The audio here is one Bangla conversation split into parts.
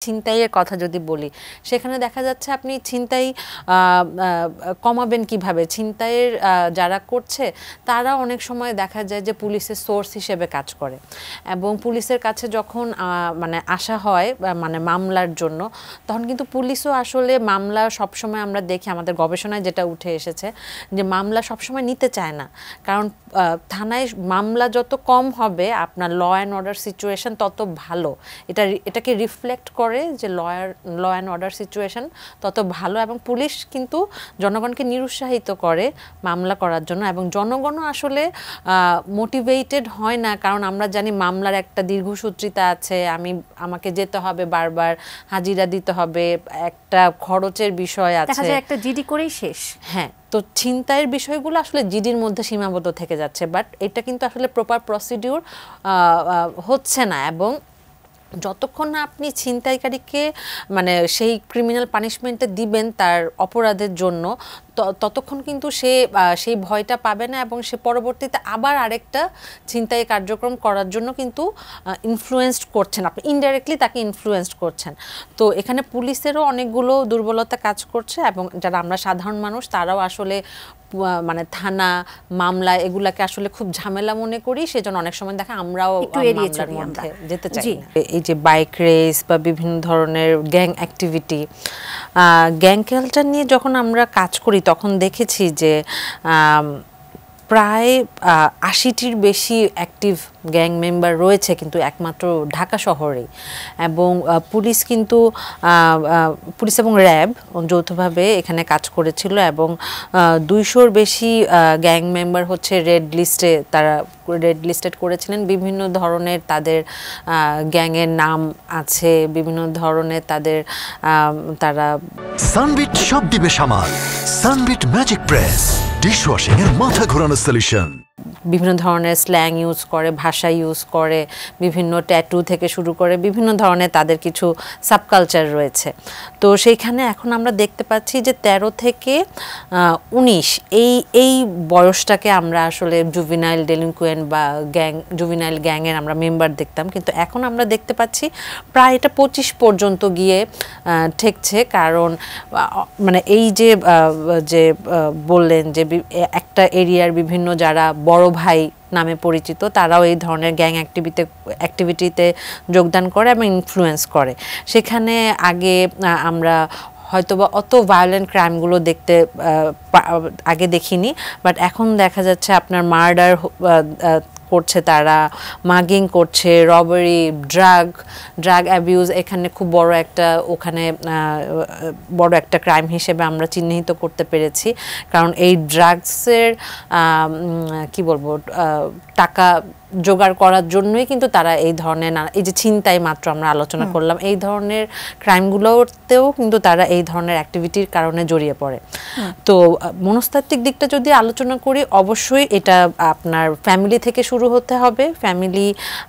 ছিনতাইয়ের কথা যদি বলি, সেখানে দেখা যাচ্ছে আপনি ছিনতাই কমাবেন কিভাবে? ছিনতাইয়ের যারা করছে তারা অনেক সময় দেখা যায় যে পুলিশের সোর্স হিসেবে কাজ করে, এবং পুলিশের কাছে যখন মানে আসা হয় মানে মামলার জন্য, তখন কিন্তু পুলিশও আসলে মামলা সবসময় আমরা দেখি আমাদের গবেষণায় যেটা উঠে এসেছে যে মামলা সবসময় নিতে চায় না, কারণ থানায় মামলা যত কম হবে আপনার ল অ্যান্ড অর্ডার সিচুয়েশন তত ভালো। এটাকে রিফ্লেক্ট করে যে ল অ্যান্ড অর্ডার সিচুয়েশন তত ভালো, এবং পুলিশ কিন্তু জনগণকে নিরুৎসাহিত করে মামলা করার জন্য, এবং জনগণও আসলে মোটিভেটেড হয় না, কারণ আমরা জানি মামলার একটা দীর্ঘসূত্রিতা আছে, আমাকে যেতে হবে, বারবার হাজিরা দিতে হবে, একটা খরচের বিষয় আছে, দেখা যায় একটা জিডি করেই শেষ। হ্যাঁ, তো ছিনতাইয়ের বিষয়গুলো আসলে জিডির মধ্যে সীমাবদ্ধ থেকে যাচ্ছে, বাট এটা কিন্তু আসলে প্রপার প্রসিডিউর হচ্ছে না, এবং যতক্ষণ না আপনি ছিনতাইকারীকে মানে সেই ক্রিমিনাল পানিশমেন্টে দিবেন তার অপরাধের জন্য, ততক্ষণ কিন্তু সে সেই ভয়টা পাবে না, এবং সে পরবর্তীতে আবার আরেকটা ছিনতাই কার্যক্রম করার জন্য কিন্তু ইনফ্লুয়েসড করছেন, আপনি ইনডাইরেক্টলি তাকে ইনফ্লুয়েসড করছেন। তো এখানে পুলিশেরও অনেকগুলো দুর্বলতা কাজ করছে, এবং যারা আমরা সাধারণ মানুষ তারাও আসলে মানে থানা মামলা এগুলাকে আসলে খুব ঝামেলা মনে করি, সেজন্য অনেক সময় দেখা আমরাও মামলার মধ্যে যেতে চাই না। এই যে বাইক রেস বা বিভিন্ন ধরনের গ্যাং অ্যাক্টিভিটি, গ্যাং কালচার নিয়ে যখন আমরা কাজ করি তখন দেখেছি যে প্রায় ৮০টির বেশি অ্যাক্টিভ গ্যাং মেম্বার রয়েছে কিন্তু একমাত্র ঢাকা শহরেই, এবং পুলিশ কিন্তু পুলিশ এবং র্যাব যৌথভাবে এখানে কাজ করেছিল, এবং ২০০-র বেশি গ্যাং মেম্বার হচ্ছে তারা রেড লিস্টেড করেছিলেন। বিভিন্ন ধরনের তাদের গ্যাংয়ের নাম আছে, বিভিন্ন ধরনের তারা সানবিট সব দিবে সামাল। সানবিট ম্যাজিক প্রেস ডিশওয়াশিং এর মাথা ঘোরানো সলিউশন। বিভিন্ন ধরনের স্ল্যাং ইউজ করে, ভাষা ইউজ করে, বিভিন্ন ট্যাটু থেকে শুরু করে বিভিন্ন ধরনের তাদের কিছু সাবকালচার রয়েছে। তো সেইখানে এখন আমরা দেখতে পাচ্ছি যে ১৩ থেকে ১৯ এই বয়সটাকে আমরা আসলে জুভিনাইল ডেলিনকুয়েন্ট বা জুভিনাইল গ্যাংয়ের আমরা মেম্বার দেখতাম, কিন্তু এখন আমরা দেখতে পাচ্ছি প্রায় এটা ২৫ পর্যন্ত গিয়ে ঠেকছে, কারণ মানে এই যে বললেন যে একটা এরিয়ার বিভিন্ন যারা বড় ভাই নামে পরিচিত তারাও এই ধরনের গ্যাং অ্যাক্টিভিটিতে যোগদান করে এবং ইনফ্লুয়েন্স করে। সেখানে আগে আমরা হয়তোবা অত ভায়োলেন্ট ক্রাইমগুলো আগে দেখিনি, বাট এখন দেখা যাচ্ছে আপনার মার্ডার করছে, তারা মাগিং করছে, রবারি, ড্রাগ অ্যাবিউজ এখানে খুব বড় একটা ক্রাইম হিসেবে আমরা চিহ্নিত করতে পেরেছি, কারণ এই ড্রাগসের কি বলবো টাকা জোগাড় করার জন্যই কিন্তু তারা এই ধরনের এই যে ছিনতাই মাত্র আমরা আলোচনা করলাম, এই ধরনের ক্রাইমগুলোতেও কিন্তু তারা এই ধরনের অ্যাক্টিভিটির কারণে জড়িয়ে পড়ে। তো মনস্তাত্ত্বিক দিকটা যদি আলোচনা করি, অবশ্যই এটা আপনার ফ্যামিলি থেকে শুরু হতে হবে। ফ্যামিলি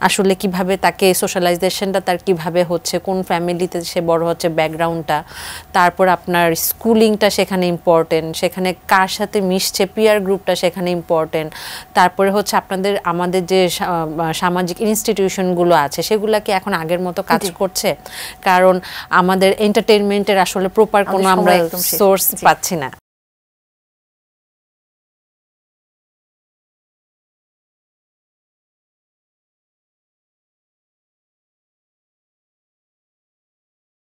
আসলে কিভাবে তাকে সোশ্যালাইজেশনটা তার কিভাবে হচ্ছে, কোন ফ্যামিলিতে সে বড় হচ্ছে, ব্যাকগ্রাউন্ডটা, তারপর আপনার স্কুলিংটা সেখানে ইম্পর্টেন্ট, সেখানে কার সাথে মিশছে, পিয়ার গ্রুপটা সেখানে ইম্পর্টেন্ট, তারপরে হচ্ছে আমাদের যে সামাজিক ইনস্টিটিউশনগুলো আছে সেগুলোকে এখন আগের মতো কাজ করছে, কারণ আমাদের এন্টারটেইনমেন্টের আসলে প্রপার কোনো আমরা সোর্স পাচ্ছি না।